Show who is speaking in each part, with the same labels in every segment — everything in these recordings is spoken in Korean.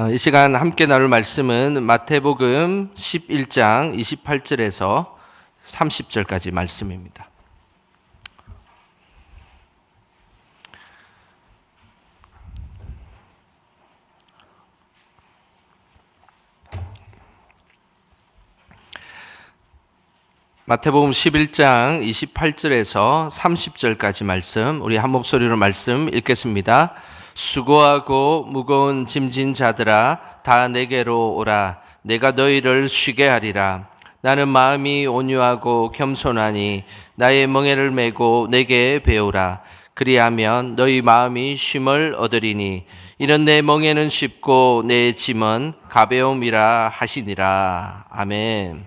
Speaker 1: 이 시간 함께 나눌 말씀은 마태복음 11장 28절에서 30절까지 말씀입니다. 마태복음 11장 28절에서 30절까지 말씀, 우리 한 목소리로 말씀 읽겠습니다. 수고하고 무거운 짐진 자들아, 다 내게로 오라. 내가 너희를 쉬게 하리라. 나는 마음이 온유하고 겸손하니 나의 멍에를 메고 내게 배우라. 그리하면 너희 마음이 쉼을 얻으리니 이는 내 멍에는 쉽고 내 짐은 가벼움이라 하시니라. 아멘.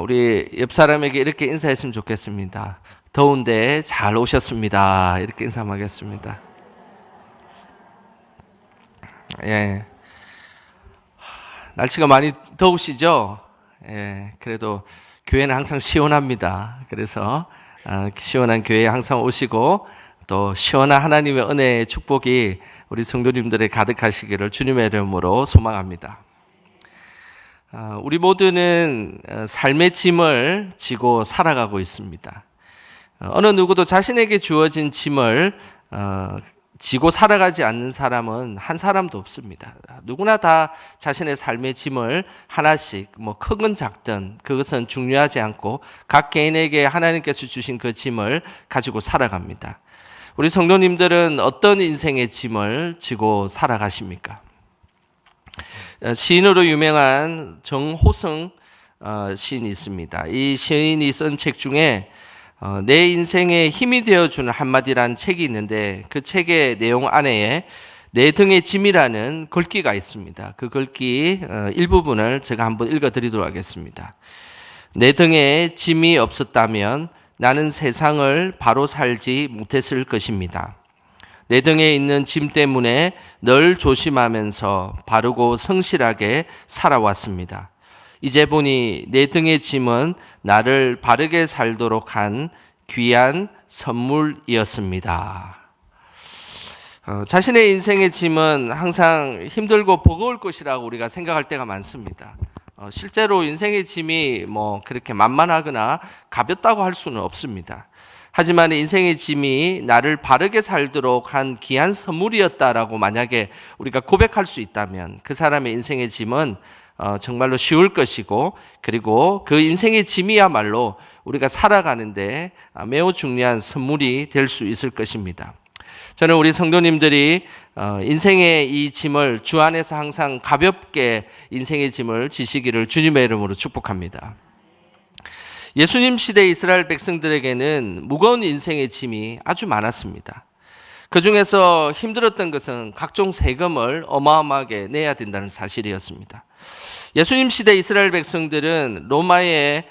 Speaker 1: 우리 옆 사람에게 이렇게 인사했으면 좋겠습니다. 더운데 잘 오셨습니다. 이렇게 인사하겠습니다. 예. 날씨가 많이 더우시죠? 예. 그래도 교회는 항상 시원합니다. 그래서 시원한 교회에 항상 오시고 또 시원한 하나님의 은혜의 축복이 우리 성도님들에 가득하시기를 주님의 이름으로 소망합니다. 우리 모두는 삶의 짐을 지고 살아가고 있습니다. 어느 누구도 자신에게 주어진 짐을 지고 살아가지 않는 사람은 한 사람도 없습니다. 누구나 다 자신의 삶의 짐을 하나씩 크건 작든 그것은 중요하지 않고 각 개인에게 하나님께서 주신 그 짐을 가지고 살아갑니다. 우리 성도님들은 어떤 인생의 짐을 지고 살아가십니까? 시인으로 유명한 정호성 시인이 있습니다. 이 시인이 쓴 책 중에 내 인생에 힘이 되어주는 한마디라는 책이 있는데 그 책의 내용 안에 내 등의 짐이라는 글귀가 있습니다. 그 글귀 일부분을 제가 한번 읽어드리도록 하겠습니다. 내 등에 짐이 없었다면 나는 세상을 바로 살지 못했을 것입니다. 내 등에 있는 짐 때문에 늘 조심하면서 바르고 성실하게 살아왔습니다. 이제 보니 내 등의 짐은 나를 바르게 살도록 한 귀한 선물이었습니다. 자신의 인생의 짐은 항상 힘들고 버거울 것이라고 우리가 생각할 때가 많습니다. 실제로 인생의 짐이 그렇게 만만하거나 가볍다고 할 수는 없습니다. 하지만 인생의 짐이 나를 바르게 살도록 한 귀한 선물이었다라고 만약에 우리가 고백할 수 있다면 그 사람의 인생의 짐은 정말로 쉬울 것이고 그리고 그 인생의 짐이야말로 우리가 살아가는데 매우 중요한 선물이 될 수 있을 것입니다. 저는 우리 성도님들이 인생의 이 짐을 주 안에서 항상 가볍게 인생의 짐을 지시기를 주님의 이름으로 축복합니다. 예수님 시대 이스라엘 백성들에게는 무거운 인생의 짐이 아주 많았습니다. 그 중에서 힘들었던 것은 각종 세금을 어마어마하게 내야 된다는 사실이었습니다. 예수님 시대 이스라엘 백성들은 로마에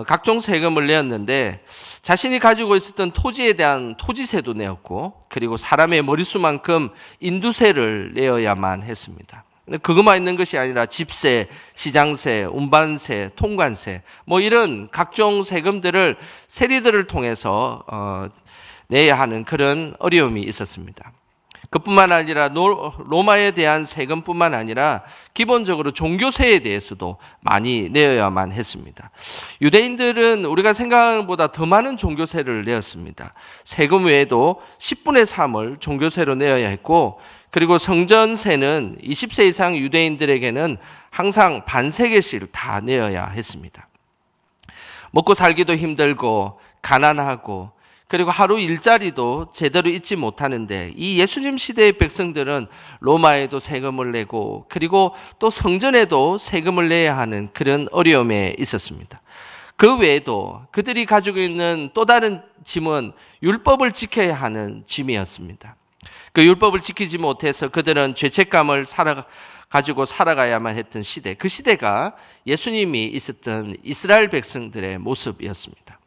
Speaker 1: 각종 세금을 내었는데 자신이 가지고 있었던 토지에 대한 토지세도 내었고 그리고 사람의 머릿수만큼 인두세를 내어야만 했습니다. 그것만 있는 것이 아니라 집세, 시장세, 운반세, 통관세 이런 각종 세금들을 세리들을 통해서 내야 하는 그런 어려움이 있었습니다. 그뿐만 아니라 로마에 대한 세금뿐만 아니라 기본적으로 종교세에 대해서도 많이 내어야만 했습니다. 유대인들은 우리가 생각하는 것보다 더 많은 종교세를 내었습니다. 세금 외에도 10분의 3을 종교세로 내어야 했고 그리고 성전세는 20세 이상 유대인들에게는 항상 반세계씩 다 내어야 했습니다. 먹고 살기도 힘들고 가난하고 그리고 하루 일자리도 제대로 잊지 못하는데 이 예수님 시대의 백성들은 로마에도 세금을 내고 그리고 또 성전에도 세금을 내야 하는 그런 어려움에 있었습니다. 그 외에도 그들이 가지고 있는 또 다른 짐은 율법을 지켜야 하는 짐이었습니다. 그 율법을 지키지 못해서 그들은 죄책감을 가지고 살아가야만 했던 시대, 그 시대가 예수님이 있었던 이스라엘 백성들의 모습이었습니다.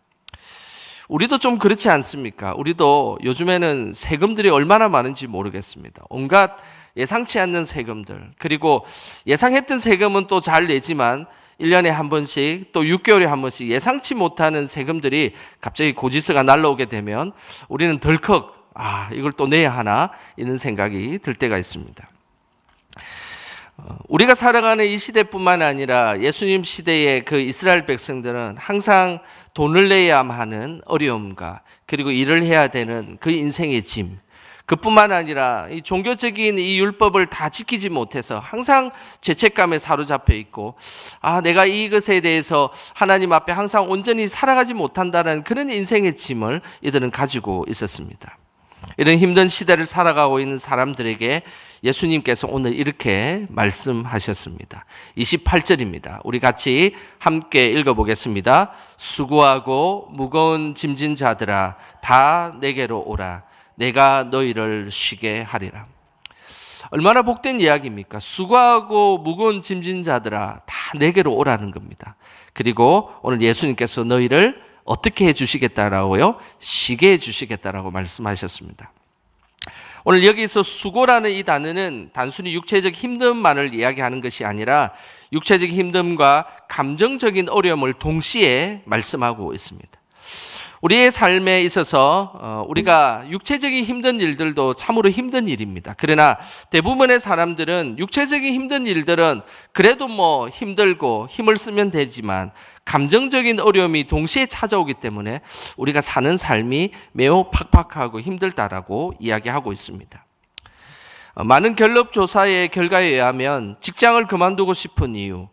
Speaker 1: 우리도 좀 그렇지 않습니까? 우리도 요즘에는 세금들이 얼마나 많은지 모르겠습니다. 온갖 예상치 않는 세금들, 그리고 예상했던 세금은 또 잘 내지만 1년에 한 번씩 또 6개월에 한 번씩 예상치 못하는 세금들이 갑자기 고지서가 날라오게 되면 우리는 덜컥 이걸 또 내야 하나 이런 생각이 들 때가 있습니다. 우리가 살아가는 이 시대뿐만 아니라 예수님 시대의 그 이스라엘 백성들은 항상 돈을 내야 하는 어려움과 그리고 일을 해야 되는 그 인생의 짐, 그뿐만 아니라 이 종교적인 이 율법을 다 지키지 못해서 항상 죄책감에 사로잡혀 있고, 내가 이것에 대해서 하나님 앞에 항상 온전히 살아가지 못한다는 그런 인생의 짐을 이들은 가지고 있었습니다. 이런 힘든 시대를 살아가고 있는 사람들에게 예수님께서 오늘 이렇게 말씀하셨습니다. 28절입니다. 우리 같이 함께 읽어보겠습니다. 수고하고 무거운 짐진 자들아 다 내게로 오라. 내가 너희를 쉬게 하리라. 얼마나 복된 이야기입니까? 수고하고 무거운 짐진 자들아 다 내게로 오라는 겁니다. 그리고 오늘 예수님께서 너희를 어떻게 해주시겠다라고요? 쉬게 해주시겠다라고 말씀하셨습니다. 오늘 여기서 수고라는 이 단어는 단순히 육체적 힘듦만을 이야기하는 것이 아니라 육체적 힘듦과 감정적인 어려움을 동시에 말씀하고 있습니다. 우리의 삶에 있어서 우리가 육체적인 힘든 일들도 참으로 힘든 일입니다. 그러나 대부분의 사람들은 육체적인 힘든 일들은 그래도 힘들고 힘을 쓰면 되지만 감정적인 어려움이 동시에 찾아오기 때문에 우리가 사는 삶이 매우 팍팍하고 힘들다라고 이야기하고 있습니다. 많은 갤럽 조사의 결과에 의하면 직장을 그만두고 싶은 이유,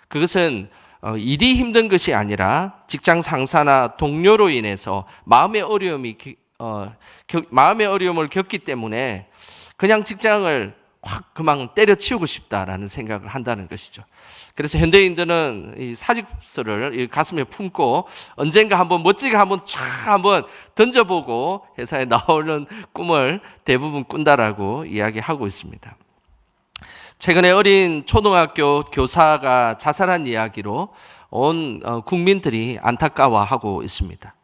Speaker 1: 그것은 일이 힘든 것이 아니라 직장 상사나 동료로 인해서 마음의 어려움을 겪기 때문에 그냥 직장을 확 그만 때려치우고 싶다라는 생각을 한다는 것이죠. 그래서 현대인들은 이 사직서를 가슴에 품고 언젠가 한번 멋지게 한번 던져보고 회사에 나오는 꿈을 대부분 꾼다라고 이야기하고 있습니다. 최근에 어린 초등학교 교사가 자살한 이야기로 온 국민들이 안타까워하고 있습니다.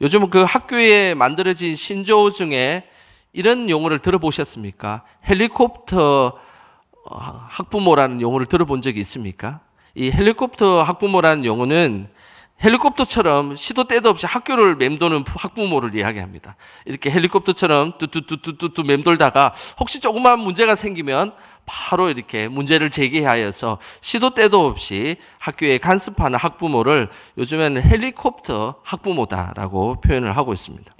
Speaker 1: 요즘 그 학교에 만들어진 신조어 중에 이런 용어를 들어보셨습니까? 헬리콥터 학부모라는 용어를 들어본 적이 있습니까? 이 헬리콥터 학부모라는 용어는 헬리콥터처럼 시도 때도 없이 학교를 맴도는 학부모를 이야기합니다. 이렇게 헬리콥터처럼 뚜뚜뚜뚜뚜 맴돌다가 혹시 조그만 문제가 생기면 바로 이렇게 문제를 제기하여서 시도 때도 없이 학교에 간섭하는 학부모를 요즘에는 헬리콥터 학부모다라고 표현을 하고 있습니다.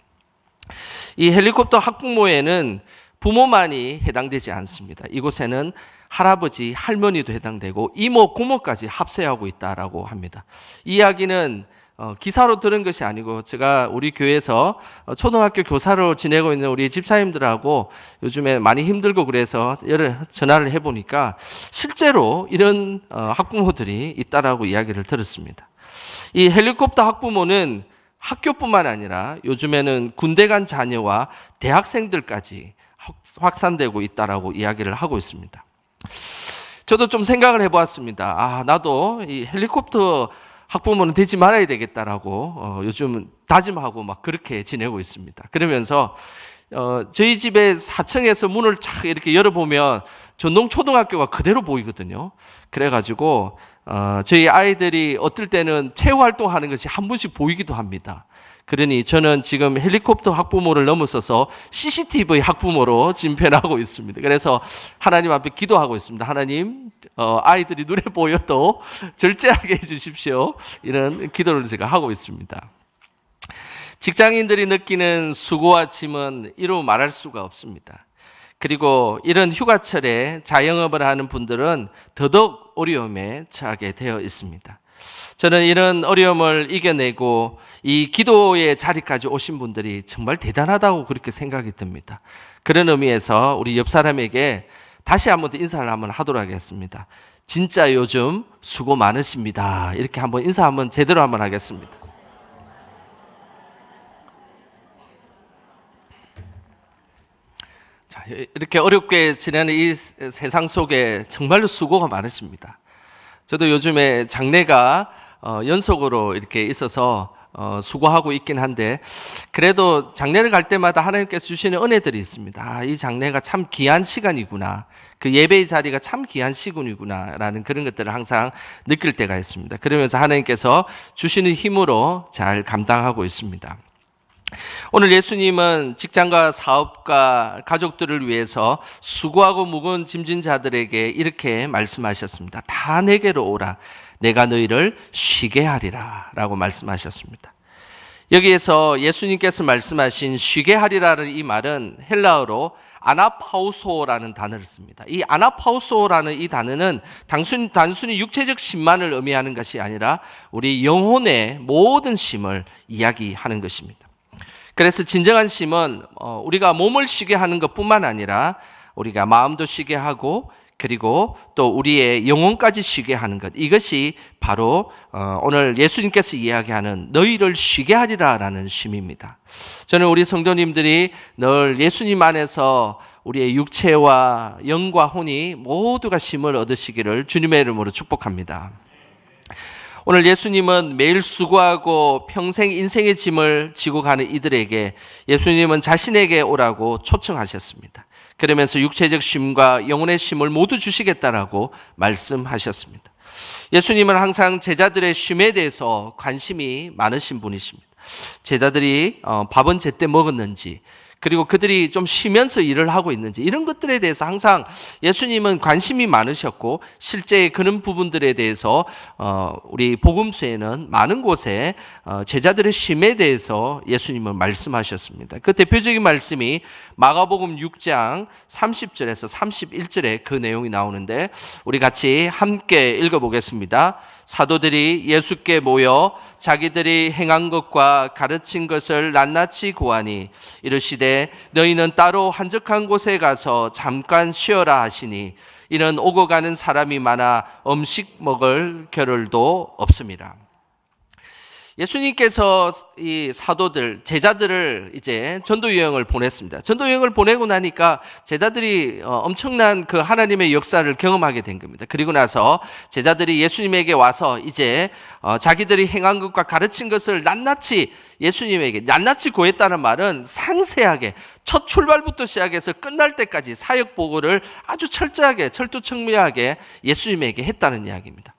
Speaker 1: 이 헬리콥터 학부모에는 부모만이 해당되지 않습니다. 이곳에는 할아버지, 할머니도 해당되고 이모, 고모까지 합세하고 있다라고 합니다. 이 이야기는 기사로 들은 것이 아니고 제가 우리 교회에서 초등학교 교사로 지내고 있는 우리 집사님들하고 요즘에 많이 힘들고 그래서 전화를 해보니까 실제로 이런 학부모들이 있다라고 이야기를 들었습니다. 이 헬리콥터 학부모는 학교뿐만 아니라 요즘에는 군대 간 자녀와 대학생들까지 확산되고 있다라고 이야기를 하고 있습니다. 저도 좀 생각을 해보았습니다. 나도 이 헬리콥터 학부모는 되지 말아야 되겠다라고 요즘 다짐하고 막 그렇게 지내고 있습니다. 그러면서 저희 집에 4층에서 문을 쫙 이렇게 열어보면 전동 초등학교가 그대로 보이거든요. 그래가지고 저희 아이들이 어떨 때는 체육 활동하는 것이 한 번씩 보이기도 합니다. 그러니 저는 지금 헬리콥터 학부모를 넘어서서 CCTV 학부모로 진편하고 있습니다. 그래서 하나님 앞에 기도하고 있습니다. 하나님, 아이들이 눈에 보여도 절제하게 해주십시오. 이런 기도를 제가 하고 있습니다. 직장인들이 느끼는 수고와 짐은 이루 말할 수가 없습니다. 그리고 이런 휴가철에 자영업을 하는 분들은 더더욱 어려움에 처하게 되어 있습니다. 저는 이런 어려움을 이겨내고 이 기도의 자리까지 오신 분들이 정말 대단하다고 그렇게 생각이 듭니다. 그런 의미에서 우리 옆 사람에게 다시 한번 인사를 한번 하도록 하겠습니다. 진짜 요즘 수고 많으십니다. 이렇게 한번 인사 한번 제대로 한번 하겠습니다. 자, 이렇게 어렵게 지내는 이 세상 속에 정말로 수고가 많으십니다. 저도 요즘에 장례가 연속으로 이렇게 있어서 수고하고 있긴 한데 그래도 장례를 갈 때마다 하나님께서 주시는 은혜들이 있습니다. 이 장례가 참 귀한 시간이구나. 그 예배의 자리가 참 귀한 시간이구나 라는 그런 것들을 항상 느낄 때가 있습니다. 그러면서 하나님께서 주시는 힘으로 잘 감당하고 있습니다. 오늘 예수님은 직장과 사업과 가족들을 위해서 수고하고 무거운 짐진 자들에게 이렇게 말씀하셨습니다. 다 내게로 오라. 내가 너희를 쉬게 하리라 라고 말씀하셨습니다. 여기에서 예수님께서 말씀하신 쉬게 하리라는 이 말은 헬라어로 아나파우소라는 단어를 씁니다. 이 아나파우소라는 이 단어는 단순히 육체적 심만을 의미하는 것이 아니라 우리 영혼의 모든 심을 이야기하는 것입니다. 그래서 진정한 쉼은 우리가 몸을 쉬게 하는 것뿐만 아니라 우리가 마음도 쉬게 하고 그리고 또 우리의 영혼까지 쉬게 하는 것. 이것이 바로 오늘 예수님께서 이야기하는 너희를 쉬게 하리라라는 쉼입니다. 저는 우리 성도님들이 늘 예수님 안에서 우리의 육체와 영과 혼이 모두가 쉼을 얻으시기를 주님의 이름으로 축복합니다. 오늘 예수님은 매일 수고하고 평생 인생의 짐을 지고 가는 이들에게 예수님은 자신에게 오라고 초청하셨습니다. 그러면서 육체적 쉼과 영혼의 쉼을 모두 주시겠다라고 말씀하셨습니다. 예수님은 항상 제자들의 쉼에 대해서 관심이 많으신 분이십니다. 제자들이 밥은 제때 먹었는지 그리고 그들이 좀 쉬면서 일을 하고 있는지 이런 것들에 대해서 항상 예수님은 관심이 많으셨고 실제 그런 부분들에 대해서 우리 복음서에는 많은 곳에 제자들의 쉼에 대해서 예수님은 말씀하셨습니다. 그 대표적인 말씀이 마가복음 6장 30절에서 31절에 그 내용이 나오는데 우리 같이 함께 읽어보겠습니다. 사도들이 예수께 모여 자기들이 행한 것과 가르친 것을 낱낱이 고하니 이르시되 너희는 따로 한적한 곳에 가서 잠깐 쉬어라 하시니 이는 오고 가는 사람이 많아 음식 먹을 겨를도 없음이라. 예수님께서 이 사도들, 제자들을 이제 전도 여행을 보냈습니다. 전도 여행을 보내고 나니까 제자들이 엄청난 그 하나님의 역사를 경험하게 된 겁니다. 그리고 나서 제자들이 예수님에게 와서 이제 자기들이 행한 것과 가르친 것을 낱낱이 예수님에게 낱낱이 고했다는 말은 상세하게 첫 출발부터 시작해서 끝날 때까지 사역 보고를 아주 철저하게 철두철미하게 예수님에게 했다는 이야기입니다.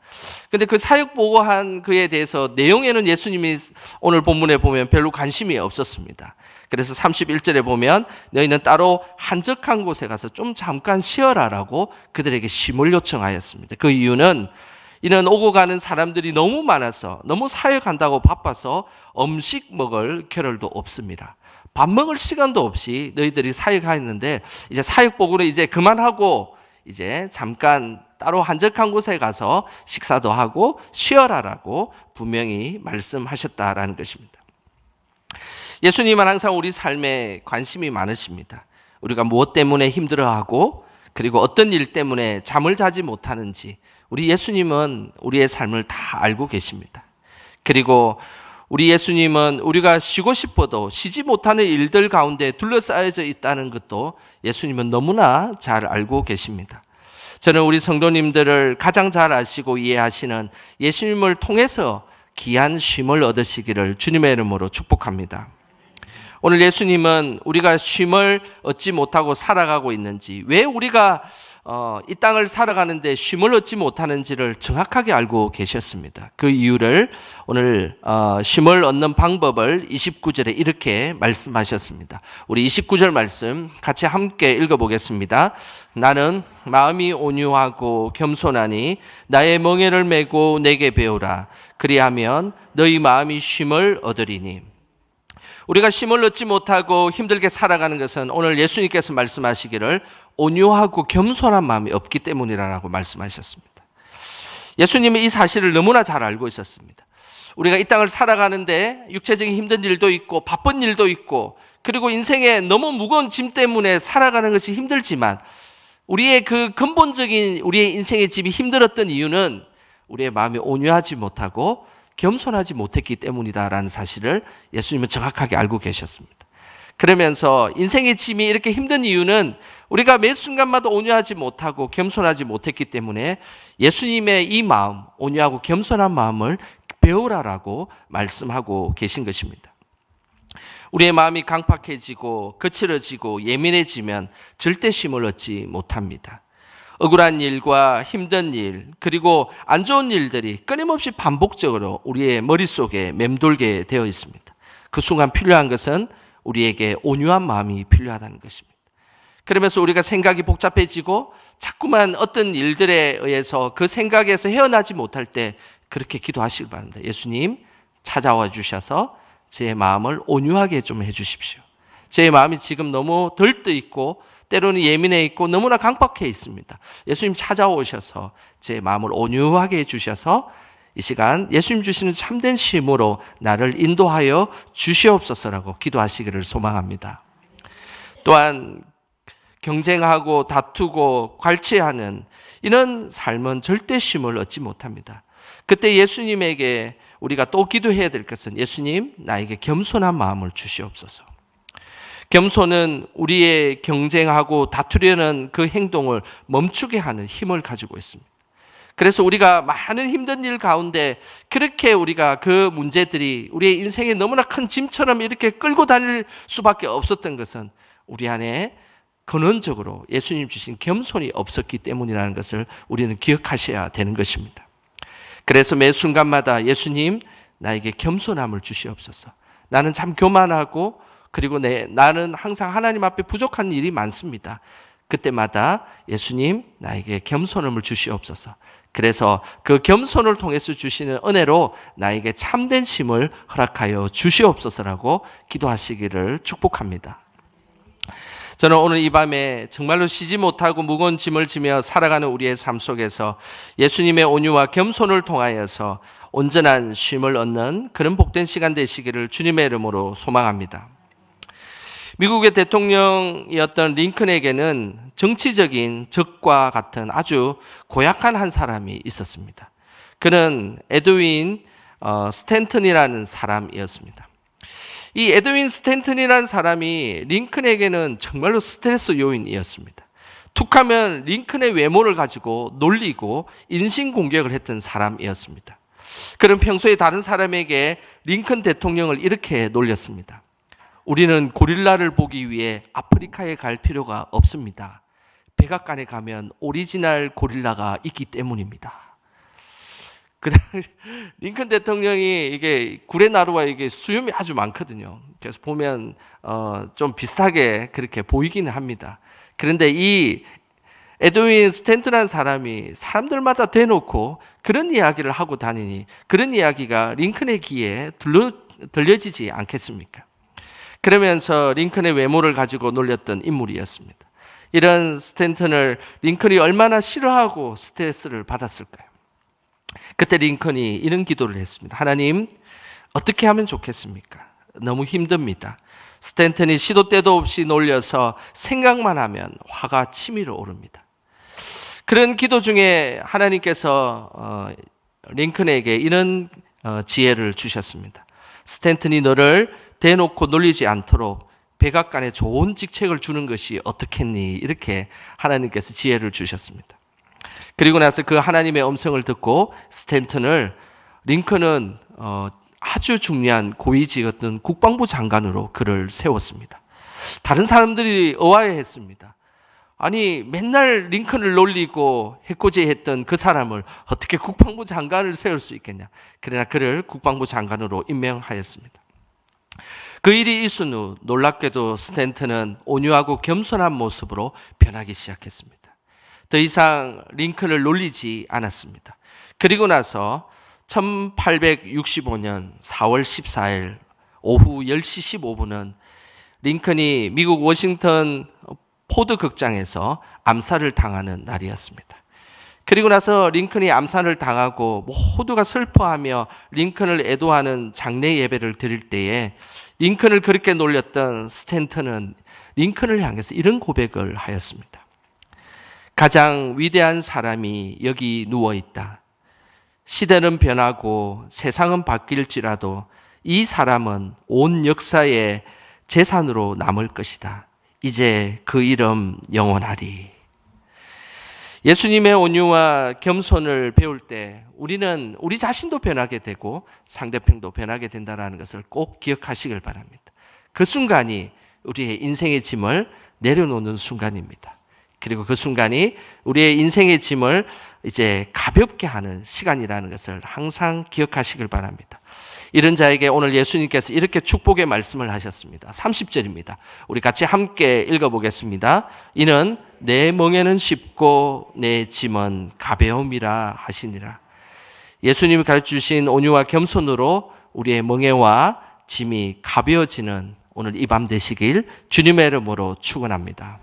Speaker 1: 근데 그 사역 보고한 그에 대해서 내용에는 예수님이 오늘 본문에 보면 별로 관심이 없었습니다. 그래서 31절에 보면 너희는 따로 한적한 곳에 가서 좀 잠깐 쉬어라라고 그들에게 쉼을 요청하였습니다. 그 이유는 이는 오고 가는 사람들이 너무 많아서 너무 사역한다고 바빠서 음식 먹을 겨를도 없습니다. 밥 먹을 시간도 없이 너희들이 사역하였는데 이제 사역 보고를 이제 그만하고 이제 잠깐 따로 한적한 곳에 가서 식사도 하고 쉬어라라고 분명히 말씀하셨다라는 것입니다. 예수님은 항상 우리 삶에 관심이 많으십니다. 우리가 무엇 때문에 힘들어하고 그리고 어떤 일 때문에 잠을 자지 못하는지 우리 예수님은 우리의 삶을 다 알고 계십니다. 그리고 우리 예수님은 우리가 쉬고 싶어도 쉬지 못하는 일들 가운데 둘러싸여져 있다는 것도 예수님은 너무나 잘 알고 계십니다. 저는 우리 성도님들을 가장 잘 아시고 이해하시는 예수님을 통해서 귀한 쉼을 얻으시기를 주님의 이름으로 축복합니다. 오늘 예수님은 우리가 쉼을 얻지 못하고 살아가고 있는지, 왜 우리가 이 땅을 살아가는데 쉼을 얻지 못하는지를 정확하게 알고 계셨습니다. 그 이유를 오늘 쉼을 얻는 방법을 29절에 이렇게 말씀하셨습니다. 우리 29절 말씀 같이 함께 읽어보겠습니다. 나는 마음이 온유하고 겸손하니 나의 멍에를 메고 내게 배우라. 그리하면 너희 마음이 쉼을 얻으리니. 우리가 쉼을 얻지 못하고 힘들게 살아가는 것은 오늘 예수님께서 말씀하시기를 온유하고 겸손한 마음이 없기 때문이라고 말씀하셨습니다. 예수님은 이 사실을 너무나 잘 알고 있었습니다. 우리가 이 땅을 살아가는데 육체적인 힘든 일도 있고 바쁜 일도 있고 그리고 인생에 너무 무거운 짐 때문에 살아가는 것이 힘들지만 우리의 그 근본적인 우리의 인생의 짐이 힘들었던 이유는 우리의 마음이 온유하지 못하고 겸손하지 못했기 때문이다라는 사실을 예수님은 정확하게 알고 계셨습니다. 그러면서 인생의 짐이 이렇게 힘든 이유는 우리가 매 순간마다 온유하지 못하고 겸손하지 못했기 때문에 예수님의 이 마음, 온유하고 겸손한 마음을 배우라라고 말씀하고 계신 것입니다. 우리의 마음이 강팍해지고 거칠어지고 예민해지면 절대 쉼을 얻지 못합니다. 억울한 일과 힘든 일 그리고 안 좋은 일들이 끊임없이 반복적으로 우리의 머릿속에 맴돌게 되어 있습니다. 그 순간 필요한 것은 우리에게 온유한 마음이 필요하다는 것입니다. 그러면서 우리가 생각이 복잡해지고 자꾸만 어떤 일들에 의해서 그 생각에서 헤어나지 못할 때 그렇게 기도하시길 바랍니다. 예수님 찾아와 주셔서 제 마음을 온유하게 좀 해주십시오. 제 마음이 지금 너무 들떠 있고 때로는 예민해 있고 너무나 강박해 있습니다. 예수님 찾아오셔서 제 마음을 온유하게 해주셔서 이 시간 예수님 주시는 참된 쉼으로 나를 인도하여 주시옵소서라고 기도하시기를 소망합니다. 또한 경쟁하고 다투고 괄취하는 이런 삶은 절대 쉼을 얻지 못합니다. 그때 예수님에게 우리가 또 기도해야 될 것은 예수님 나에게 겸손한 마음을 주시옵소서. 겸손은 우리의 경쟁하고 다투려는 그 행동을 멈추게 하는 힘을 가지고 있습니다. 그래서 우리가 많은 힘든 일 가운데 그렇게 우리가 그 문제들이 우리의 인생에 너무나 큰 짐처럼 이렇게 끌고 다닐 수밖에 없었던 것은 우리 안에 근원적으로 예수님 주신 겸손이 없었기 때문이라는 것을 우리는 기억하셔야 되는 것입니다. 그래서 매 순간마다 예수님 나에게 겸손함을 주시옵소서. 나는 참 교만하고 그리고 나는 항상 하나님 앞에 부족한 일이 많습니다. 그때마다 예수님 나에게 겸손함을 주시옵소서. 그래서 그 겸손을 통해서 주시는 은혜로 나에게 참된 쉼을 허락하여 주시옵소서라고 기도하시기를 축복합니다. 저는 오늘 이 밤에 정말로 쉬지 못하고 무거운 짐을 지며 살아가는 우리의 삶 속에서 예수님의 온유와 겸손을 통하여서 온전한 쉼을 얻는 그런 복된 시간 되시기를 주님의 이름으로 소망합니다. 미국의 대통령이었던 링컨에게는 정치적인 적과 같은 아주 고약한 한 사람이 있었습니다. 그는 에드윈 스탠턴이라는 사람이었습니다. 이 에드윈 스탠턴이라는 사람이 링컨에게는 정말로 스트레스 요인이었습니다. 툭하면 링컨의 외모를 가지고 놀리고 인신공격을 했던 사람이었습니다. 그는 평소에 다른 사람에게 링컨 대통령을 이렇게 놀렸습니다. 우리는 고릴라를 보기 위해 아프리카에 갈 필요가 없습니다. 백악관에 가면 오리지널 고릴라가 있기 때문입니다. 그다음 링컨 대통령이 이게 구레나루와 이게 수염이 아주 많거든요. 그래서 보면 좀 비슷하게 그렇게 보이기는 합니다. 그런데 이 에드윈 스탠턴이라는 사람이 사람들마다 대놓고 그런 이야기를 하고 다니니 그런 이야기가 링컨의 귀에 들려지지 않겠습니까? 그러면서 링컨의 외모를 가지고 놀렸던 인물이었습니다. 이런 스탠턴을 링컨이 얼마나 싫어하고 스트레스를 받았을까요? 그때 링컨이 이런 기도를 했습니다. 하나님, 어떻게 하면 좋겠습니까? 너무 힘듭니다. 스탠턴이 시도 때도 없이 놀려서 생각만 하면 화가 치밀어 오릅니다. 그런 기도 중에 하나님께서 링컨에게 이런 지혜를 주셨습니다. 스탠턴이 너를 대놓고 놀리지 않도록 백악관에 좋은 직책을 주는 것이 어떻겠니? 이렇게 하나님께서 지혜를 주셨습니다. 그리고 나서 그 하나님의 음성을 듣고 스탠턴을 링컨은 아주 중요한 고위직이었던 국방부 장관으로 그를 세웠습니다. 다른 사람들이 의아해했습니다. 아니 맨날 링컨을 놀리고 해코지했던 그 사람을 어떻게 국방부 장관을 세울 수 있겠냐. 그러나 그를 국방부 장관으로 임명하였습니다. 그 일이 있은 후 놀랍게도 스탠턴은 온유하고 겸손한 모습으로 변하기 시작했습니다. 더 이상 링컨을 놀리지 않았습니다. 그리고 나서 1865년 4월 14일 오후 10시 15분은 링컨이 미국 워싱턴 포드 극장에서 암살을 당하는 날이었습니다. 그리고 나서 링컨이 암살을 당하고 모두가 슬퍼하며 링컨을 애도하는 장례 예배를 드릴 때에 링컨을 그렇게 놀렸던 스탠턴은 링컨을 향해서 이런 고백을 하였습니다. 가장 위대한 사람이 여기 누워있다. 시대는 변하고 세상은 바뀔지라도 이 사람은 온 역사의 재산으로 남을 것이다. 이제 그 이름 영원하리. 예수님의 온유와 겸손을 배울 때 우리는 우리 자신도 변하게 되고 상대편도 변하게 된다는 것을 꼭 기억하시길 바랍니다. 그 순간이 우리의 인생의 짐을 내려놓는 순간입니다. 그리고 그 순간이 우리의 인생의 짐을 이제 가볍게 하는 시간이라는 것을 항상 기억하시길 바랍니다. 이런 자에게 오늘 예수님께서 이렇게 축복의 말씀을 하셨습니다. 30절입니다. 우리 같이 함께 읽어보겠습니다. 이는 내 멍에는 쉽고 내 짐은 가벼움이라 하시니라. 예수님이 가르쳐주신 온유와 겸손으로 우리의 멍에와 짐이 가벼워지는 오늘 이 밤 되시길 주님의 이름으로 축원합니다.